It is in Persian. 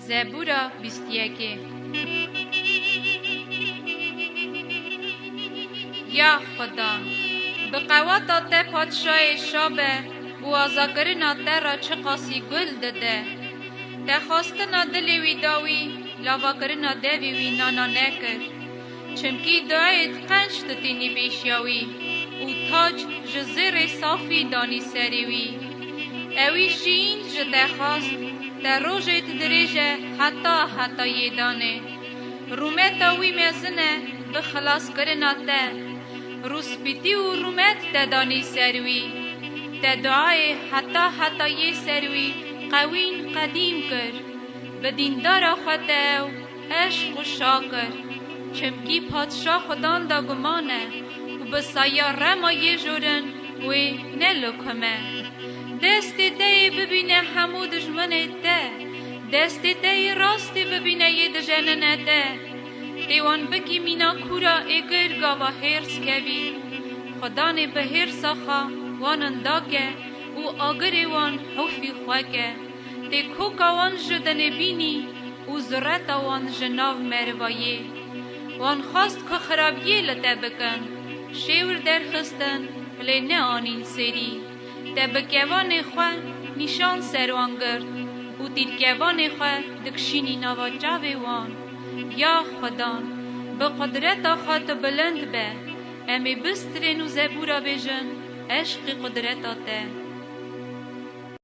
زبورا 21. یا خدا به قواتا ته پادشاه شابه و آزاگرنا ته را چه قاسی گل دده ته خواستنا دلی وی داوی لاواگرنا دوی وی نانا نکر چمکی دعایت قنش تتینی بیشیاوی و تاج جزیر صافی دانی سریوی اوی شین جده خواست ته روژت دریجه حتا یدانه رومتا وی مزنه بخلاص کرنا ته روسپیتی و رومت تدانی سروی تدعای حتا یه سروی قوین قدیم کر به دیندار خودتو عشق و شاکر چمکی پادشاه خدان دا گمانه و به سیاره ما یه جورن و نلوکمه دست دی ببینه همو دجمنه ده دست دی راستی ببینه یه دجننه ده دیوان بکی مینا کورا اگر گاوا هرس کوی خدا نه به هرس خا وان انداگه و آگر وان حفی خواگه دی کوکا وان جدن بینی و زرت وان جناو مروایه وان خواست که خرابیه لده بکن شیور در خستن لی نه آنین سری ده بگوان خواه نشان سروان گرد و دیرگوان خواه دکشینی نوا جاوی وان یا خدا به قدرت خاط بلند به امی بسترین و زبورا بیجن عشق قدرت ته